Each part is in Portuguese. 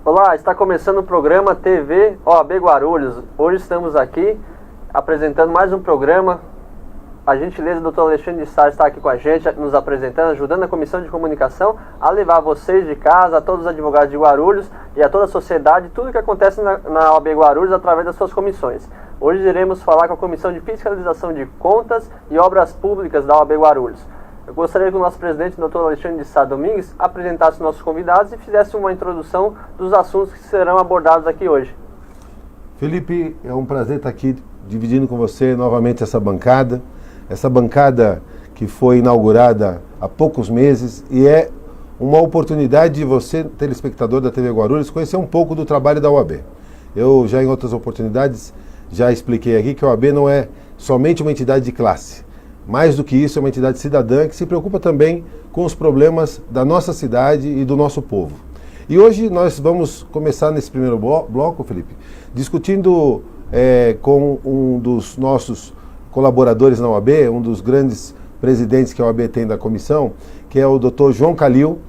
Olá, está começando o programa TV OAB Guarulhos. Hoje estamos aqui apresentando mais um programa. A gentileza do Dr. Alexandre de Sá está aqui com a gente, nos apresentando, ajudando a Comissão de Comunicação a levar a vocês de casa, a todos os advogados de Guarulhos e a toda a sociedade, tudo o que acontece na OAB Guarulhos através das suas comissões. Hoje iremos falar com a Comissão de Fiscalização de Contas e Obras Públicas da OAB Guarulhos. Eu gostaria que o nosso presidente, Dr. Alexandre de Sá Domingues, apresentasse os nossos convidados e fizesse uma introdução dos assuntos que serão abordados aqui hoje. Felipe, é um prazer estar aqui dividindo com você novamente essa bancada que foi inaugurada há poucos meses e é uma oportunidade de você, telespectador da TV Guarulhos, conhecer um pouco do trabalho da OAB. Eu já em outras oportunidades já expliquei aqui que a OAB não é somente uma entidade de classe. Mais do que isso, é uma entidade cidadã que se preocupa também com os problemas da nossa cidade e do nosso povo. E hoje nós vamos começar nesse primeiro bloco, Felipe, discutindo com um dos nossos colaboradores na OAB, um dos grandes presidentes que a OAB tem da comissão, que é o Dr. João Calil.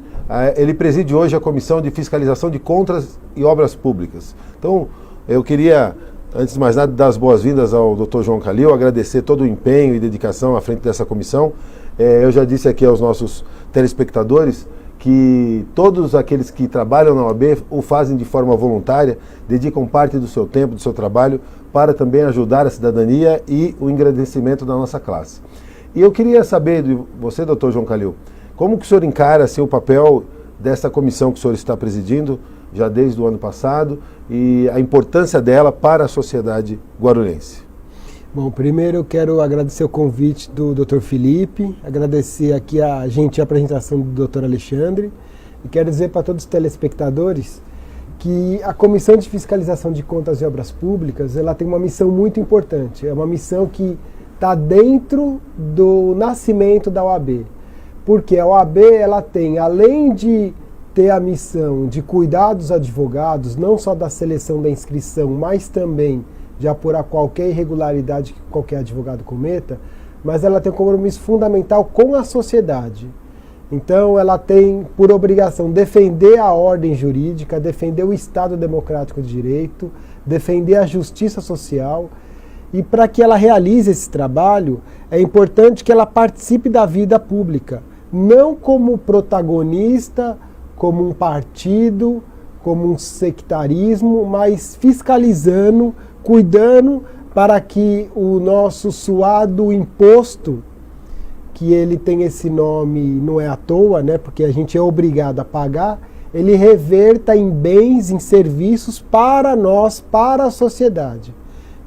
Ele preside hoje a Comissão de Fiscalização de Contas e Obras Públicas. Então, eu queria, antes de mais nada, dar as boas-vindas ao Dr. João Calil, agradecer todo o empenho e dedicação à frente dessa comissão. Eu já disse aqui aos nossos telespectadores que todos aqueles que trabalham na OAB o fazem de forma voluntária, dedicam parte do seu tempo, do seu trabalho, para também ajudar a cidadania e o engrandecimento da nossa classe. E eu queria saber de você, Dr. João Calil, como que o senhor encara o papel dessa comissão que o senhor está presidindo, já desde o ano passado, e a importância dela para a sociedade guarulhense? Bom, primeiro eu quero agradecer o convite do Dr. Felipe, agradecer aqui a gentil apresentação do Dr. Alexandre, e quero dizer para todos os telespectadores que a Comissão de Fiscalização de Contas e Obras Públicas, ela tem uma missão muito importante, é uma missão que está dentro do nascimento da OAB, porque a OAB, ela tem, além de ter a missão de cuidar dos advogados, não só da seleção da inscrição, mas também de apurar qualquer irregularidade que qualquer advogado cometa, mas ela tem um compromisso fundamental com a sociedade. Então ela tem por obrigação defender a ordem jurídica, defender o Estado democrático de direito, defender a justiça social, e para que ela realize esse trabalho, é importante que ela participe da vida pública, não como protagonista, como um partido, como um sectarismo, mas fiscalizando, cuidando para que o nosso suado imposto, que ele tem esse nome não é à toa, né, porque a gente é obrigado a pagar, ele reverta em bens, em serviços para nós, para a sociedade.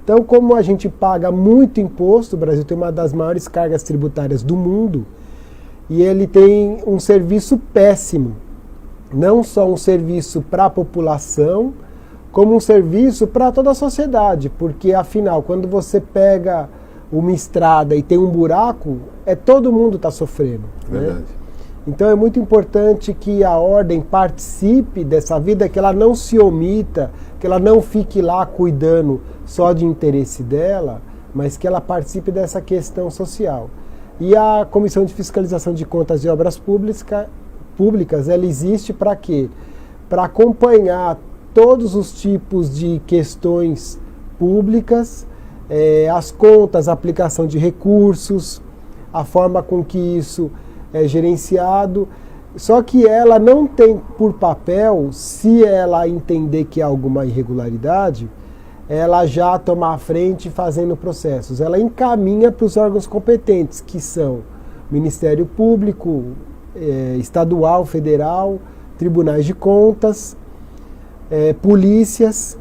Então, como a gente paga muito imposto, o Brasil tem uma das maiores cargas tributárias do mundo, e ele tem um serviço péssimo. Não só um serviço para a população, como um serviço para toda a sociedade, porque afinal, quando você pega uma estrada e tem um buraco, todo mundo está sofrendo. Verdade. Né? Então é muito importante que a ordem participe dessa vida, que ela não se omita, que ela não fique lá cuidando só de interesse dela, mas que ela participe dessa questão social. E a Comissão de Fiscalização de Contas e Obras Públicas, ela existe para quê? Para acompanhar todos os tipos de questões públicas, as contas, a aplicação de recursos, a forma com que isso é gerenciado. Só que ela não tem por papel, se ela entender que há alguma irregularidade, ela já toma a frente fazendo processos. Ela encaminha para os órgãos competentes, que são Ministério Público, estadual, federal, tribunais de contas, polícias,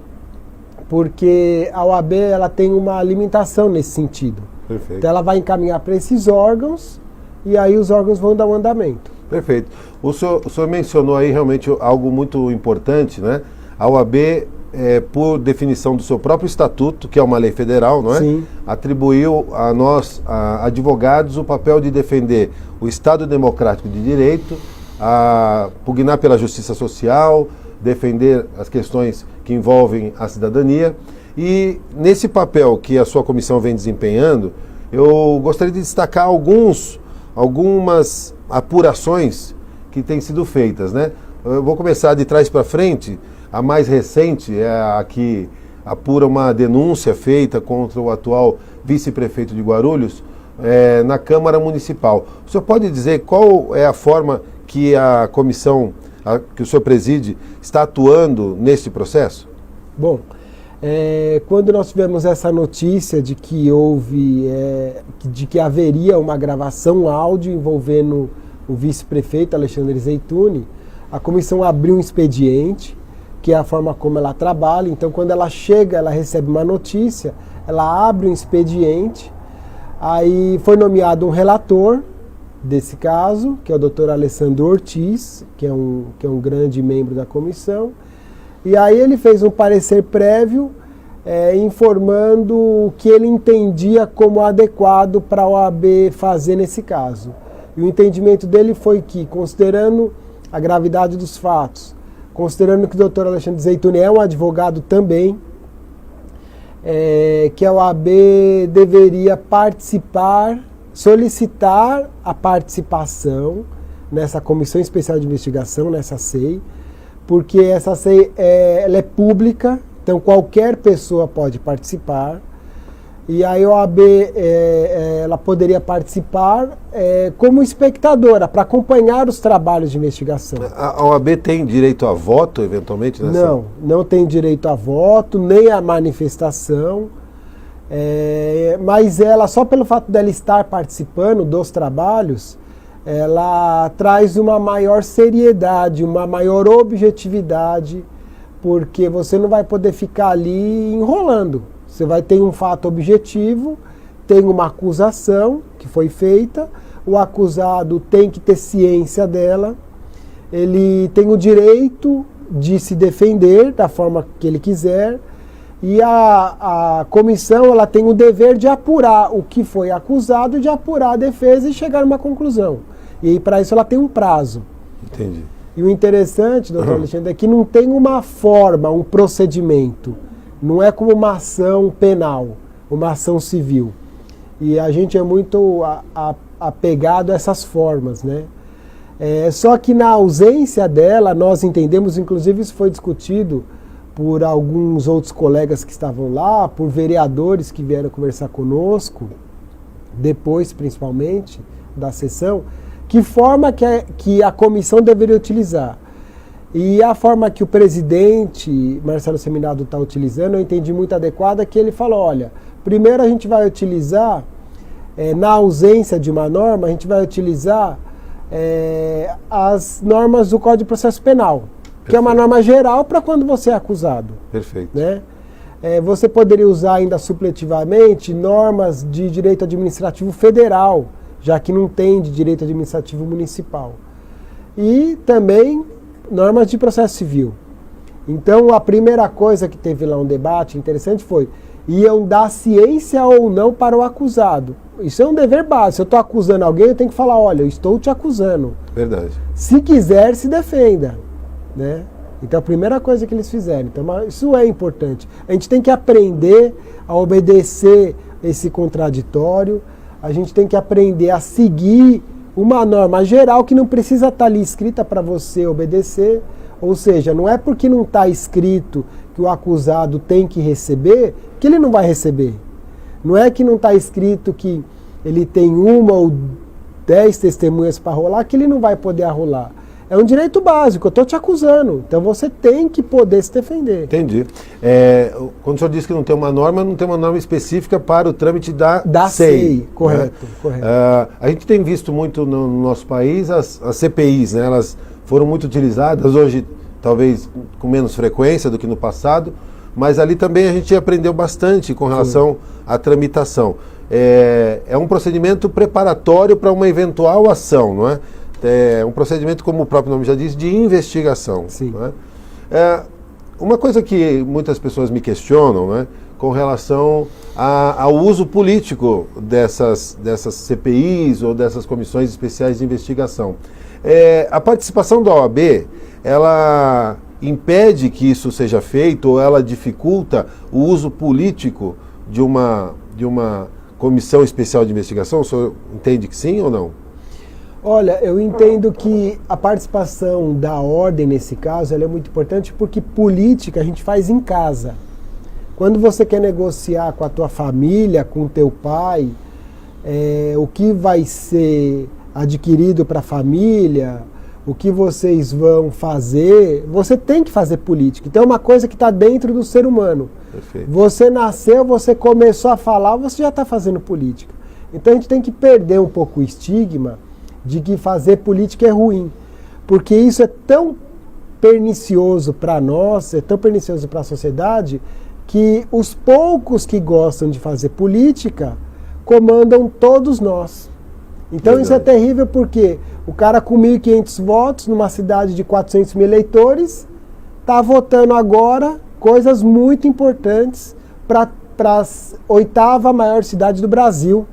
porque a OAB ela tem uma limitação nesse sentido. Perfeito. Então ela vai encaminhar para esses órgãos e aí os órgãos vão dar um andamento. Perfeito. O senhor mencionou aí realmente algo muito importante, né? A OAB, por definição do seu próprio estatuto, que é uma lei federal, não é? Sim. Atribuiu a nós, advogados, o papel de defender o Estado democrático de direito, a pugnar pela justiça social, defender as questões que envolvem a cidadania. E nesse papel que a sua comissão vem desempenhando, eu gostaria de destacar algumas apurações que têm sido feitas, né? Eu vou começar de trás para frente. A mais recente é a que apura uma denúncia feita contra o atual vice-prefeito de Guarulhos na Câmara Municipal. O senhor pode dizer qual é a forma que a comissão que o senhor preside está atuando neste processo? Bom, quando nós tivemos essa notícia de que haveria uma gravação áudio envolvendo o vice-prefeito Alexandre Zeituni, a comissão abriu um expediente, que é a forma como ela trabalha. Então, quando ela chega, ela recebe uma notícia, ela abre um expediente, aí foi nomeado um relator desse caso, que é o Dr. Alessandro Ortiz, que é um grande membro da comissão, e aí ele fez um parecer prévio informando o que ele entendia como adequado para a OAB fazer nesse caso. E o entendimento dele foi que, considerando a gravidade dos fatos, considerando que o Dr. Alexandre Zeituni é um advogado também, que a OAB deveria solicitar a participação nessa Comissão Especial de Investigação, nessa CEI, porque essa CEI ela é pública, então qualquer pessoa pode participar, e a OAB ela poderia participar como espectadora, para acompanhar os trabalhos de investigação. A OAB tem direito a voto, eventualmente? Não tem direito a voto, nem a manifestação, mas ela, só pelo fato dela estar participando dos trabalhos, ela traz uma maior seriedade, uma maior objetividade, porque você não vai poder ficar ali enrolando. Você vai ter um fato objetivo, tem uma acusação que foi feita, o acusado tem que ter ciência dela, ele tem o direito de se defender da forma que ele quiser, e a comissão ela tem o dever de apurar o que foi acusado, de apurar a defesa e chegar a uma conclusão. E para isso ela tem um prazo. Entendi. E o interessante, doutor Alexandre, é que não tem uma forma, um procedimento. Não é como uma ação penal, uma ação civil. E a gente é muito apegado a essas formas, né? Só que na ausência dela, nós entendemos, inclusive isso foi discutido por alguns outros colegas que estavam lá, por vereadores que vieram conversar conosco, depois principalmente da sessão, que forma que a comissão deveria utilizar. E a forma que o presidente Marcelo Seminado está utilizando, eu entendi muito adequada, que ele falou, olha, primeiro a gente vai utilizar, na ausência de uma norma, a gente vai utilizar as normas do Código de Processo Penal, que é uma norma geral para quando você é acusado. Perfeito. Né? Você poderia usar ainda supletivamente normas de direito administrativo federal, já que não tem de direito administrativo municipal. E também normas de processo civil. Então, a primeira coisa que teve lá um debate interessante foi, iam dar ciência ou não para o acusado. Isso é um dever básico. Se eu estou acusando alguém, eu tenho que falar, olha, eu estou te acusando. Verdade. Se quiser, se defenda. Né? Então, a primeira coisa que eles fizeram. Então, isso é importante. A gente tem que aprender a obedecer esse contraditório. A gente tem que aprender a seguir uma norma geral que não precisa estar ali escrita para você obedecer. Ou seja, não é porque não está escrito que o acusado tem que receber, que ele não vai receber. Não é que não está escrito que ele tem 1 ou 10 testemunhas para rolar, que ele não vai poder arrolar. É um direito básico, eu estou te acusando. Então você tem que poder se defender. Entendi. Quando o senhor diz que não tem uma norma específica para o trâmite da CEI. Correto, né? Correto. A gente tem visto muito no nosso país as CPIs, né? Elas foram muito utilizadas, hoje talvez com menos frequência do que no passado, mas ali também a gente aprendeu bastante com relação à tramitação. É um procedimento preparatório para uma eventual ação, não é? É um procedimento, como o próprio nome já diz, de investigação. Sim. Não é? Uma coisa que muitas pessoas me questionam, né, com relação ao uso político dessas CPIs ou dessas comissões especiais de investigação. A participação da OAB, ela impede que isso seja feito ou ela dificulta o uso político de uma comissão especial de investigação? O senhor entende que sim ou não? Olha, eu entendo que a participação da ordem nesse caso ela é muito importante porque política a gente faz em casa. Quando você quer negociar com a tua família, com o teu pai, o que vai ser adquirido para a família, o que vocês vão fazer, você tem que fazer política. Então é uma coisa que está dentro do ser humano. Perfeito. Você nasceu, você começou a falar, você já está fazendo política. Então a gente tem que perder um pouco o estigma de que fazer política é ruim. Porque isso é tão pernicioso para nós, é tão pernicioso para a sociedade, que os poucos que gostam de fazer política comandam todos nós. Então Verdade. Isso é terrível porque o cara com 1.500 votos numa cidade de 400 mil eleitores está votando agora coisas muito importantes para a 8ª maior cidade do Brasil,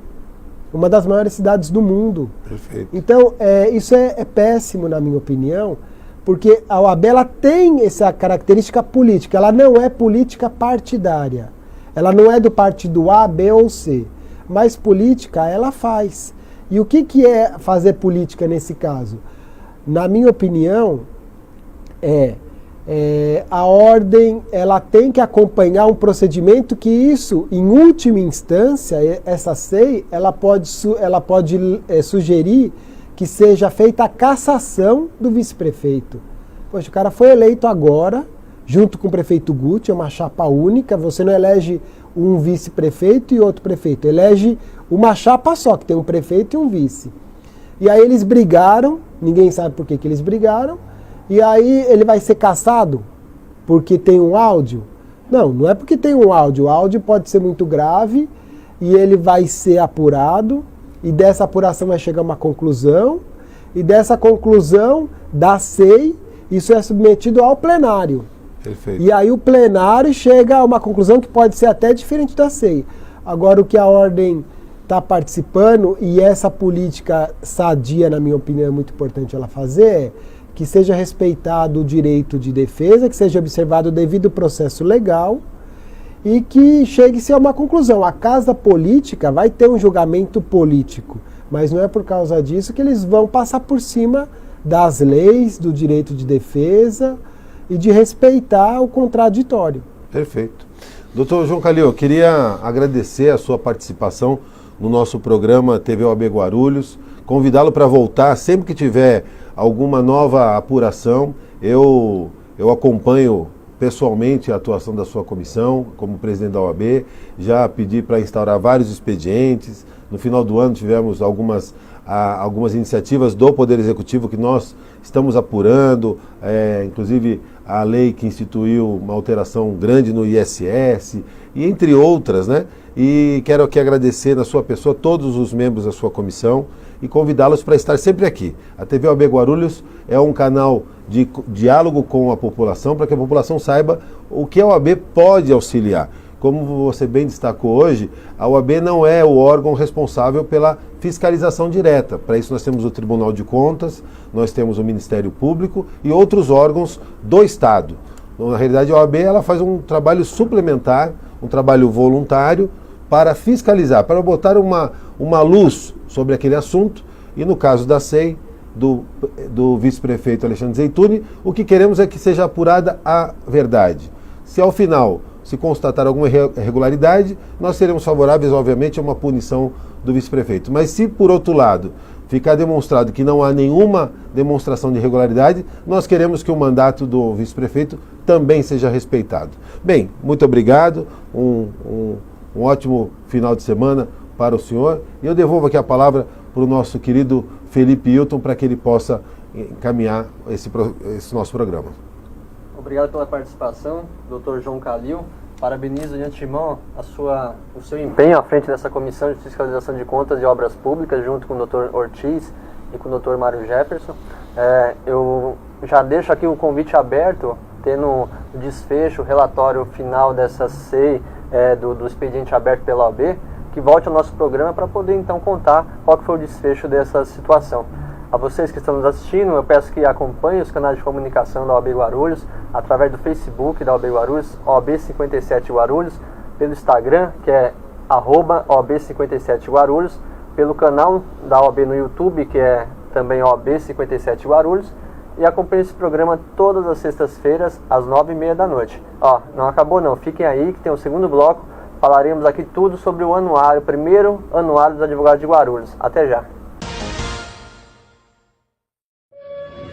uma das maiores cidades do mundo. Perfeito. Então isso é péssimo na minha opinião, porque a OAB ela tem essa característica política, ela não é política partidária, ela não é do partido A, B ou C, mas política ela faz. E o que é fazer política nesse caso? Na minha opinião, a ordem ela tem que acompanhar um procedimento que isso, em última instância, essa SEI, ela pode sugerir que seja feita a cassação do vice-prefeito. Poxa, o cara foi eleito agora, junto com o prefeito Guti, é uma chapa única, você não elege um vice-prefeito e outro prefeito, elege uma chapa só, que tem um prefeito e um vice. E aí eles brigaram, ninguém sabe por que eles brigaram, e aí ele vai ser cassado porque tem um áudio? Não, não é porque tem um áudio, o áudio pode ser muito grave e ele vai ser apurado, e dessa apuração vai chegar uma conclusão, e dessa conclusão da SEI, isso é submetido ao plenário. Perfeito. E aí o plenário chega a uma conclusão que pode ser até diferente da SEI. Agora o que a ordem está participando, e essa política sadia, na minha opinião, é muito importante ela fazer, é que seja respeitado o direito de defesa, que seja observado o devido processo legal, e que chegue-se a uma conclusão. A casa política vai ter um julgamento político, mas não é por causa disso que eles vão passar por cima das leis, do direito de defesa e de respeitar o contraditório. Perfeito. Doutor João Calil, eu queria agradecer a sua participação no nosso programa TV OAB Guarulhos, convidá-lo para voltar sempre que tiver alguma nova apuração. Eu acompanho pessoalmente a atuação da sua comissão como presidente da OAB, já pedi para instaurar vários expedientes. No final do ano tivemos algumas iniciativas do Poder Executivo que nós estamos apurando, inclusive a lei que instituiu uma alteração grande no ISS, e entre outras, né? E quero aqui agradecer na sua pessoa todos os membros da sua comissão e convidá-los para estar sempre aqui. A TV OAB Guarulhos é um canal de diálogo com a população, para que a população saiba o que a OAB pode auxiliar. Como você bem destacou hoje, a OAB não é o órgão responsável pela fiscalização direta. Para isso nós temos o Tribunal de Contas, nós temos o Ministério Público e outros órgãos do Estado. Na realidade, a OAB ela faz um trabalho suplementar, um trabalho voluntário para fiscalizar, para botar uma luz sobre aquele assunto. E no caso da SEI, do vice-prefeito Alexandre Zeituni, o que queremos é que seja apurada a verdade. Se ao final se constatar alguma irregularidade, nós seremos favoráveis, obviamente, a uma punição do vice-prefeito. Mas se, por outro lado, ficar demonstrado que não há nenhuma demonstração de irregularidade, nós queremos que o mandato do vice-prefeito também seja respeitado. Bem, muito obrigado, um ótimo final de semana para o senhor. E eu devolvo aqui a palavra para o nosso querido Felipe Hilton, para que ele possa encaminhar esse nosso programa. Obrigado pela participação, Dr. João Calil. Parabenizo de antemão o seu empenho à frente dessa Comissão de Fiscalização de Contas e Obras Públicas, junto com o Dr. Ortiz e com o Dr. Mário Jefferson. Eu já deixo aqui o convite aberto, tendo o desfecho, o relatório final dessa SEI, do expediente aberto pela OAB, que volte ao nosso programa para poder então contar qual que foi o desfecho dessa situação. A vocês que estão nos assistindo, eu peço que acompanhem os canais de comunicação da OAB Guarulhos, através do Facebook da OAB Guarulhos, OAB57 Guarulhos, pelo Instagram, que é @OAB57 Guarulhos, pelo canal da OAB no YouTube, que é também OAB 57 Guarulhos. E acompanhe esse programa todas as sextas-feiras, às 9h30 da noite. Ó, não acabou não, fiquem aí que tem o segundo bloco. Falaremos aqui tudo sobre o anuário, o primeiro anuário dos advogados de Guarulhos. Até já.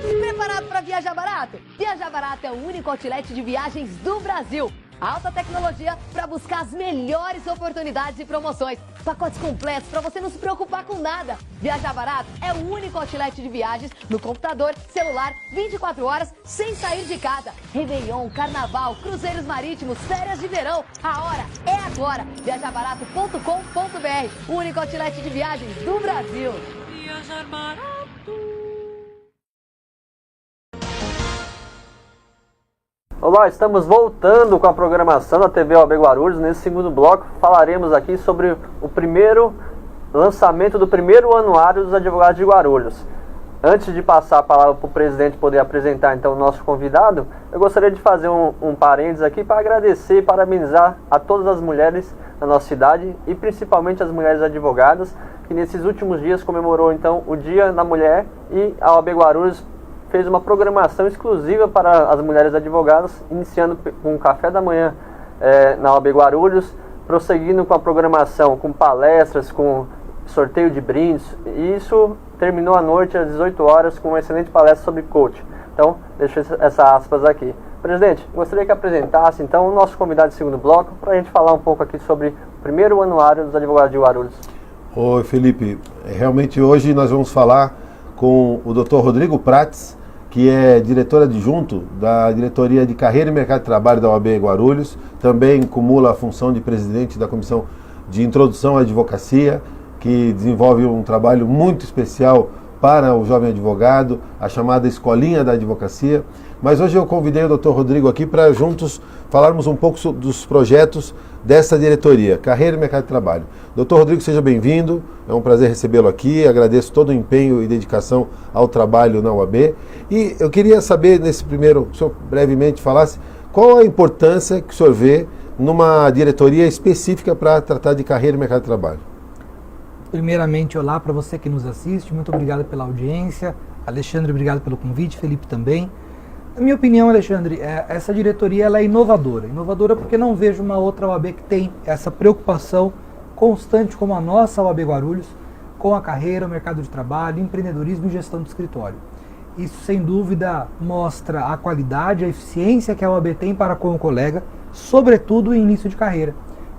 Preparado para viajar barato? Viajar Barato é o único outlet de viagens do Brasil. Alta tecnologia para buscar as melhores oportunidades e promoções. Pacotes completos para você não se preocupar com nada. Viajar Barato é o único outlet de viagens no computador, celular, 24 horas, sem sair de casa. Réveillon, carnaval, cruzeiros marítimos, férias de verão. A hora é agora. Viajarbarato.com.br, o único outlet de viagens do Brasil. Viajar Barato. Olá, estamos voltando com a programação da TV OAB Guarulhos. Nesse segundo bloco falaremos aqui sobre o primeiro lançamento do primeiro anuário dos advogados de Guarulhos. Antes de passar a palavra para o presidente poder apresentar então o nosso convidado, eu gostaria de fazer um parênteses aqui para agradecer e parabenizar a todas as mulheres da nossa cidade e principalmente as mulheres advogadas que nesses últimos dias comemorou então o Dia da Mulher, e a OAB Guarulhos fez uma programação exclusiva para as mulheres advogadas, iniciando com um café da manhã na OAB Guarulhos, prosseguindo com a programação, com palestras, com sorteio de brindes, e isso terminou à noite às 18 horas com uma excelente palestra sobre coaching. Então, deixo essa aspas aqui. Presidente, gostaria que apresentasse então o nosso convidado de segundo bloco para a gente falar um pouco aqui sobre o primeiro anuário dos advogados de Guarulhos. Oi, Felipe. Realmente hoje nós vamos falar com o Dr. Rodrigo Prates, que é diretor adjunto da Diretoria de Carreira e Mercado de Trabalho da OAB Guarulhos, também cumula a função de presidente da Comissão de Introdução à Advocacia, que desenvolve um trabalho muito especial para o jovem advogado, a chamada Escolinha da Advocacia. Mas hoje eu convidei o Dr. Rodrigo aqui para juntos falarmos um pouco dos projetos dessa diretoria, Carreira e Mercado de Trabalho. Dr. Rodrigo, seja bem-vindo, é um prazer recebê-lo aqui, agradeço todo o empenho e dedicação ao trabalho na UAB. E eu queria saber, nesse primeiro, que o senhor brevemente falasse, qual a importância que o senhor vê numa diretoria específica para tratar de carreira e mercado de trabalho? Primeiramente, olá para você que nos assiste, muito obrigado pela audiência. Alexandre, obrigado pelo convite, Felipe também. Na minha opinião, Alexandre, essa diretoria ela é inovadora. Inovadora porque não vejo uma outra OAB que tem essa preocupação constante como a nossa OAB Guarulhos, com a carreira, o mercado de trabalho, empreendedorismo e gestão de escritório. Isso, sem dúvida, mostra a qualidade, a eficiência que a OAB tem para com o colega, sobretudo em início de carreira,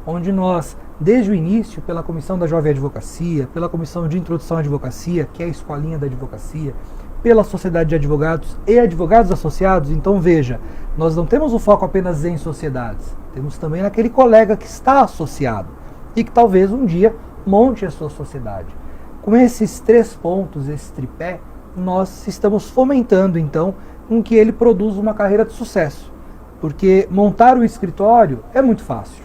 onde nós, desde o início, pela Comissão da Jovem Advocacia, pela Comissão de Introdução à Advocacia, que é a Escolinha da Advocacia, pela Sociedade de Advogados e Advogados Associados, então veja, nós não temos o foco apenas em sociedades, temos também naquele colega que está associado e que talvez um dia monte a sua sociedade. Com esses 3 pontos, esse tripé, nós estamos fomentando então com que ele produza uma carreira de sucesso, porque montar um escritório é muito fácil.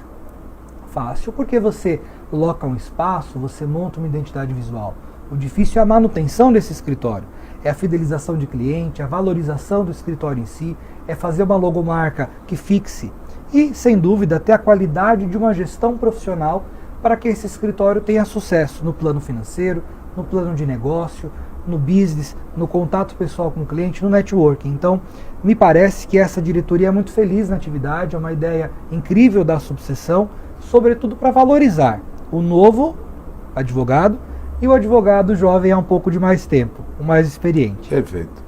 Fácil porque você loca um espaço, você monta uma identidade visual. O difícil é a manutenção desse escritório, é a fidelização de cliente, a valorização do escritório em si, é fazer uma logomarca que fixe e, sem dúvida, ter a qualidade de uma gestão profissional para que esse escritório tenha sucesso no plano financeiro, no plano de negócio, no business, no contato pessoal com o cliente, no networking. Então, me parece que essa diretoria é muito feliz na atividade, é uma ideia incrível da subseção, sobretudo para valorizar o novo advogado e o advogado jovem há um pouco de mais tempo, o mais experiente. Perfeito.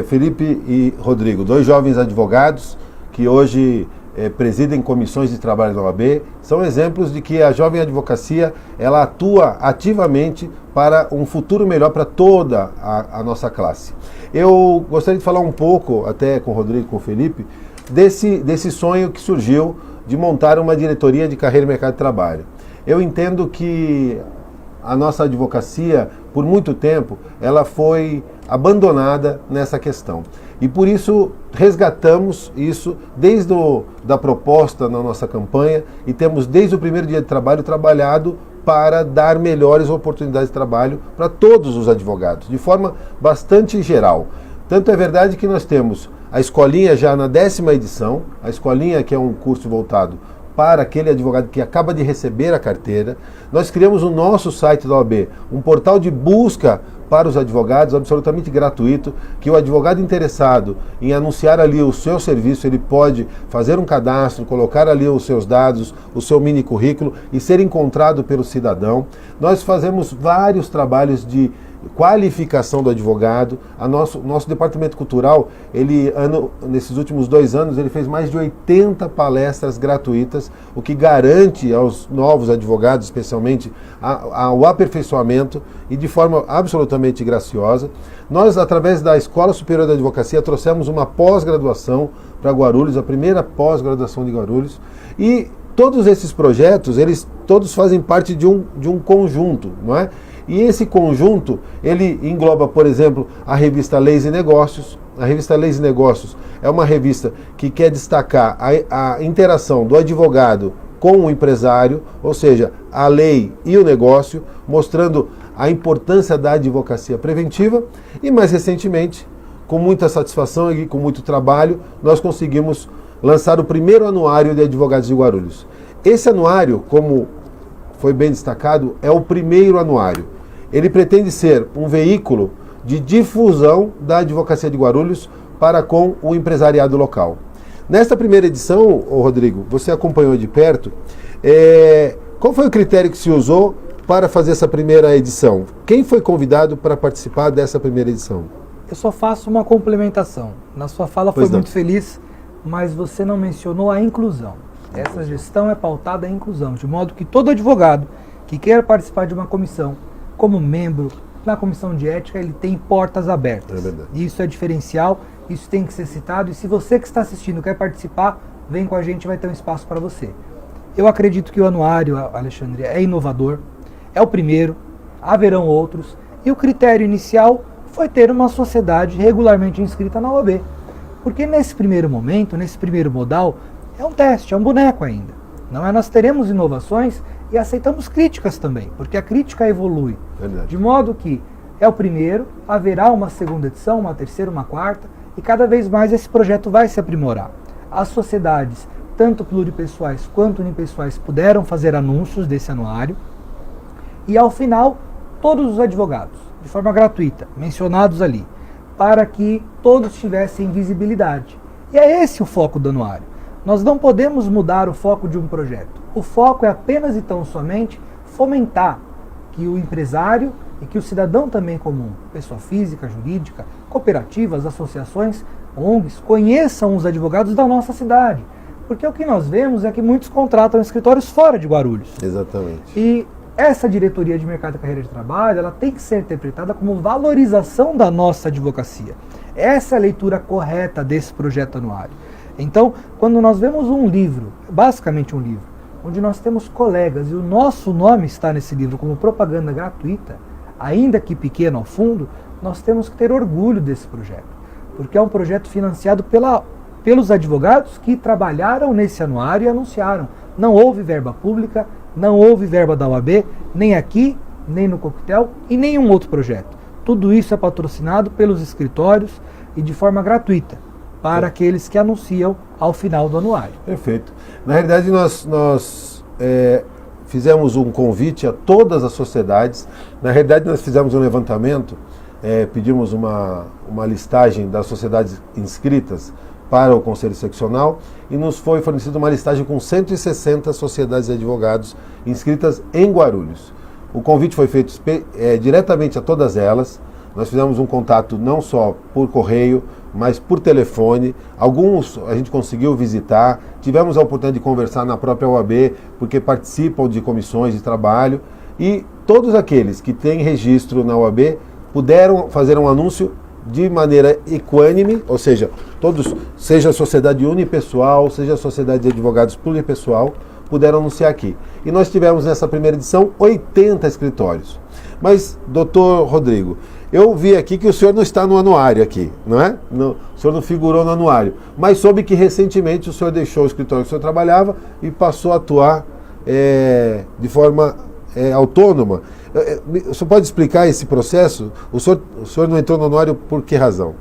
Felipe e Rodrigo, 2 jovens advogados que hoje presidem comissões de trabalho da OAB, são exemplos de que a jovem advocacia ela atua ativamente para um futuro melhor para toda a nossa classe. Eu gostaria de falar um pouco, até com o Rodrigo e com o Felipe, desse sonho que surgiu de montar uma diretoria de carreira e mercado de trabalho. Eu entendo que a nossa advocacia, por muito tempo, ela foi abandonada nessa questão. E por isso resgatamos isso desde da proposta na nossa campanha e temos desde o primeiro dia de trabalho trabalhado para dar melhores oportunidades de trabalho para todos os advogados, de forma bastante geral. Tanto é verdade que nós temos a Escolinha já na 10ª edição, a Escolinha que é um curso voltado para aquele advogado que acaba de receber a carteira. Nós criamos o nosso site da OAB, um portal de busca para os advogados, absolutamente gratuito, que o advogado interessado em anunciar ali o seu serviço, ele pode fazer um cadastro, colocar ali os seus dados, o seu mini currículo e ser encontrado pelo cidadão. Nós fazemos vários trabalhos de qualificação do advogado. Nosso departamento cultural, nesses últimos 2 anos, ele fez mais de 80 palestras gratuitas, o que garante aos novos advogados, especialmente, o aperfeiçoamento e de forma absolutamente graciosa. Nós, através da Escola Superior da Advocacia, trouxemos uma pós-graduação para Guarulhos, a primeira pós-graduação de Guarulhos, e todos esses projetos, eles todos fazem parte de um conjunto, não é? E esse conjunto, ele engloba, por exemplo, a revista Leis e Negócios. A revista Leis e Negócios é uma revista que quer destacar a interação do advogado com o empresário, ou seja, a lei e o negócio, mostrando a importância da advocacia preventiva. E mais recentemente, com muita satisfação e com muito trabalho, nós conseguimos lançar o primeiro anuário de advogados de Guarulhos. Esse anuário, como foi bem destacado, é o primeiro anuário. Ele pretende ser um veículo de difusão da advocacia de Guarulhos para com o empresariado local. Nesta primeira edição, Rodrigo, você acompanhou de perto, qual foi o critério que se usou para fazer essa primeira edição? Quem foi convidado para participar dessa primeira edição? Eu só faço uma complementação. Na sua fala foi muito feliz, mas você não mencionou a inclusão. Essa gestão é pautada em inclusão, de modo que todo advogado que queira participar de uma comissão, como membro na comissão de ética, ele tem portas abertas. É verdade. Isso é diferencial, isso tem que ser citado, e se você que está assistindo quer participar, vem com a gente, vai ter um espaço para você. Eu acredito que o anuário, Alexandre, é inovador, é o primeiro, haverão outros, e o critério inicial foi ter uma sociedade regularmente inscrita na OAB. Porque nesse primeiro momento, nesse primeiro modal, é um teste, é um boneco ainda. Não é? Nós teremos inovações e aceitamos críticas também, porque a crítica evolui. Verdade. De modo que é o primeiro, haverá uma segunda edição, uma terceira, uma quarta, e cada vez mais esse projeto vai se aprimorar. As sociedades, tanto pluripessoais quanto unipessoais, puderam fazer anúncios desse anuário, e ao final, todos os advogados, de forma gratuita, mencionados ali, para que todos tivessem visibilidade. E é esse o foco do anuário. Nós não podemos mudar o foco de um projeto. O foco é apenas e tão somente fomentar que o empresário e que o cidadão também comum, pessoa física, jurídica, cooperativas, associações, ONGs, conheçam os advogados da nossa cidade. Porque o que nós vemos é que muitos contratam escritórios fora de Guarulhos. Exatamente. E essa diretoria de mercado e carreira de trabalho, ela tem que ser interpretada como valorização da nossa advocacia. Essa é a leitura correta desse projeto anuário. Então, quando nós vemos um livro, basicamente um livro, onde nós temos colegas e o nosso nome está nesse livro como propaganda gratuita, ainda que pequeno ao fundo, nós temos que ter orgulho desse projeto. Porque é um projeto financiado pelos advogados que trabalharam nesse anuário e anunciaram. Não houve verba pública, não houve verba da OAB, nem aqui, nem no Coquetel e nenhum outro projeto. Tudo isso é patrocinado pelos escritórios e de forma gratuita, para aqueles que anunciam ao final do anuário. Perfeito. Na realidade, nós fizemos um convite a todas as sociedades. Na realidade, nós fizemos um levantamento, pedimos uma listagem das sociedades inscritas para o Conselho Seccional e nos foi fornecida uma listagem com 160 sociedades de advogados inscritas em Guarulhos. O convite foi feito diretamente a todas elas. Nós fizemos um contato não só por correio, mas por telefone. Alguns a gente conseguiu visitar, tivemos a oportunidade de conversar na própria OAB, porque participam de comissões de trabalho, e todos aqueles que têm registro na OAB puderam fazer um anúncio de maneira equânime, ou seja, todos, seja a sociedade unipessoal, seja a sociedade de advogados pluripessoal, puderam anunciar aqui. E nós tivemos nessa primeira edição 80 escritórios. Mas, doutor Rodrigo, eu vi aqui que o senhor não está no anuário aqui, não é? O senhor não figurou no anuário, mas soube que recentemente o senhor deixou o escritório que o senhor trabalhava e passou a atuar de forma autônoma. O senhor pode explicar esse processo? O senhor não entrou no anuário por que razão?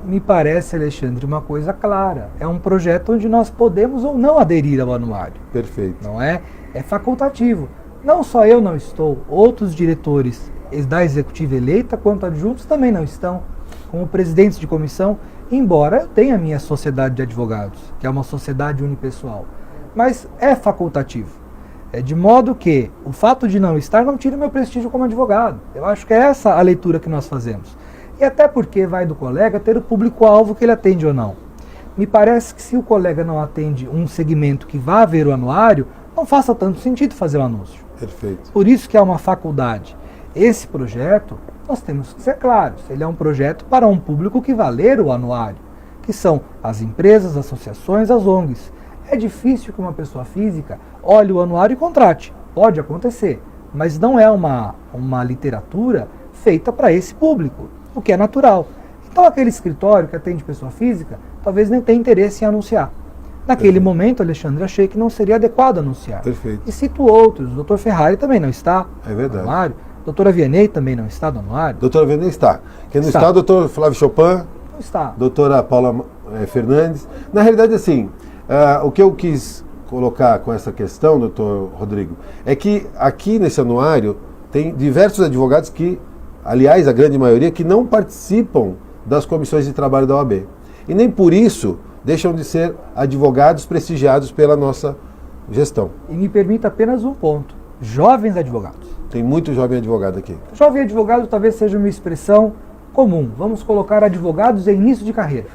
Me parece, Alexandre, uma coisa clara. É um projeto onde nós podemos ou não aderir ao anuário. Perfeito. Não é? É facultativo. Não só eu não estou, outros diretores da executiva eleita quanto adjuntos também não estão, como presidentes de comissão, embora eu tenha a minha sociedade de advogados, que é uma sociedade unipessoal, mas é facultativo. De modo que o fato de não estar não tira o meu prestígio como advogado. Eu acho que é essa a leitura que nós fazemos. E até porque vai do colega ter o público-alvo que ele atende ou não. Me parece que se o colega não atende um segmento que vá ver o anuário, não faça tanto sentido fazer o anúncio. Perfeito. Por isso que é uma faculdade. Esse projeto, nós temos que ser claros, ele é um projeto para um público que vai ler o anuário, que são as empresas, as associações, as ONGs. É difícil que uma pessoa física olhe o anuário e contrate. Pode acontecer, mas não é uma literatura feita para esse público, o que é natural. Então aquele escritório que atende pessoa física, talvez nem tenha interesse em anunciar. Naquele momento, Alexandre, achei que não seria adequado anunciar. Perfeito. E cito outros, o Dr. Ferrari também não está É verdade. no anuário, a doutora Vianney também não está no anuário. Doutora Vianney está. Quem não Está. está, o doutor Flávio Chopin, Não está. doutora Paula Fernandes. Na realidade, assim, o que eu quis colocar com essa questão, doutor Rodrigo, é que aqui nesse anuário tem diversos advogados que, aliás, a grande maioria, que não participam das comissões de trabalho da OAB. E nem por isso deixam de ser advogados prestigiados pela nossa gestão. E me permita apenas um ponto. Jovens advogados. Tem muito jovem advogado aqui. Jovem advogado talvez seja uma expressão comum. Vamos colocar advogados em início de carreira.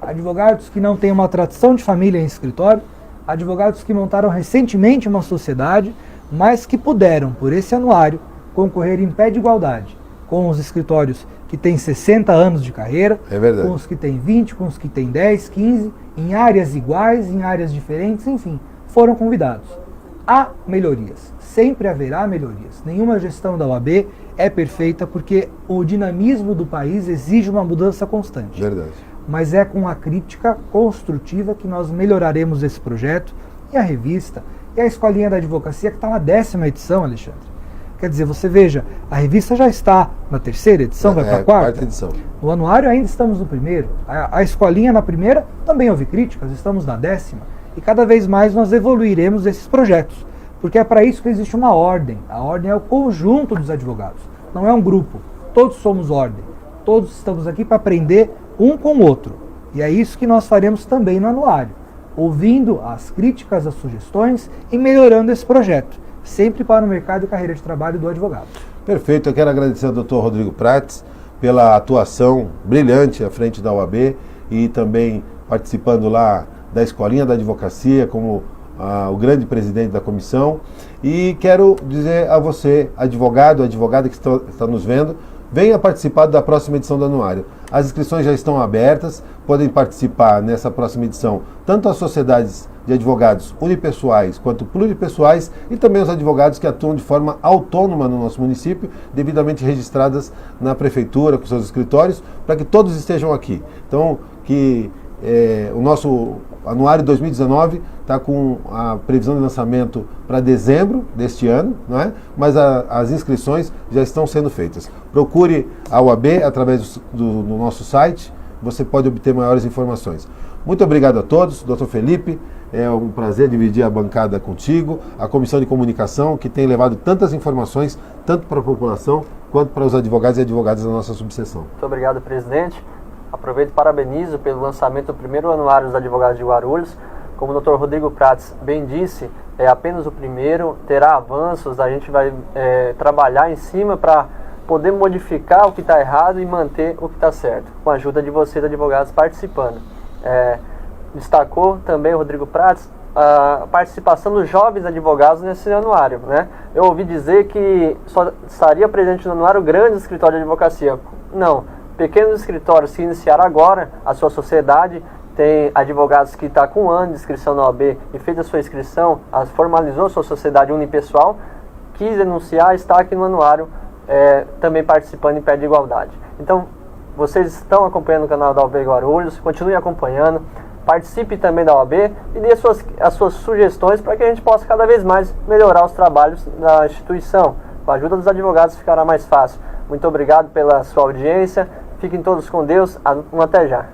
Advogados que não têm uma tradição de família em escritório, advogados que montaram recentemente uma sociedade, mas que puderam, por esse anuário, concorrer em pé de igualdade com os escritórios que têm 60 anos de carreira, É verdade. com os que têm 20, com os que têm 10, 15, em áreas iguais, em áreas diferentes, enfim, foram convidados. Há melhorias, sempre haverá melhorias. Nenhuma gestão da OAB é perfeita porque o dinamismo do país exige uma mudança constante. Verdade. Mas é com a crítica construtiva que nós melhoraremos esse projeto e a revista e a Escolinha da Advocacia, que está na 10ª edição, Alexandre. Quer dizer, você veja, a revista já está na 3ª edição, vai para a 4ª? Quarta edição. No anuário ainda estamos no 1º. A Escolinha na 1ª também houve críticas, estamos na 10ª. E cada vez mais nós evoluiremos esses projetos. Porque é para isso que existe uma ordem. A ordem é o conjunto dos advogados, não é um grupo. Todos somos ordem. Todos estamos aqui para aprender um com o outro. E é isso que nós faremos também no anuário, ouvindo as críticas, as sugestões e melhorando esse projeto, sempre para o mercado e carreira de trabalho do advogado. Perfeito, eu quero agradecer ao doutor Rodrigo Prates pela atuação brilhante à frente da OAB e também participando lá da Escolinha da Advocacia como o grande presidente da comissão. E quero dizer a você, advogado, advogada que está nos vendo, venha participar da próxima edição do anuário. As inscrições já estão abertas, podem participar nessa próxima edição tanto as sociedades de advogados unipessoais quanto pluripessoais e também os advogados que atuam de forma autônoma no nosso município, devidamente registradas na prefeitura, com seus escritórios, para que todos estejam aqui. Então, que o nosso anuário 2019 está com a previsão de lançamento para dezembro deste ano, não é? Mas as inscrições já estão sendo feitas. Procure a OAB através do nosso site, você pode obter maiores informações. Muito obrigado a todos, Dr. Felipe, é um prazer dividir a bancada contigo, a Comissão de Comunicação, que tem levado tantas informações, tanto para a população, quanto para os advogados e advogadas da nossa subseção. Muito obrigado, presidente. Aproveito e parabenizo pelo lançamento do primeiro anuário dos advogados de Guarulhos. Como o Dr. Rodrigo Prates bem disse, é apenas o primeiro, terá avanços, a gente vai trabalhar em cima para poder modificar o que está errado e manter o que está certo, com a ajuda de vocês, advogados, participando. Destacou também o Rodrigo Prates a participação dos jovens advogados nesse anuário, né? Eu ouvi dizer que só estaria presente no anuário grandes escritórios de advocacia. Não, pequenos escritórios que iniciaram agora a sua sociedade, tem advogados que estão com um ano de inscrição na OAB e fez a sua inscrição, formalizou sua sociedade unipessoal, quis denunciar, está aqui no anuário, também participando em pé de igualdade. Então, vocês estão acompanhando o canal da OAB Guarulhos, continue acompanhando, participe também da OAB e dê as suas sugestões para que a gente possa cada vez mais melhorar os trabalhos da instituição. Com a ajuda dos advogados ficará mais fácil. Muito obrigado pela sua audiência, fiquem todos com Deus, até já.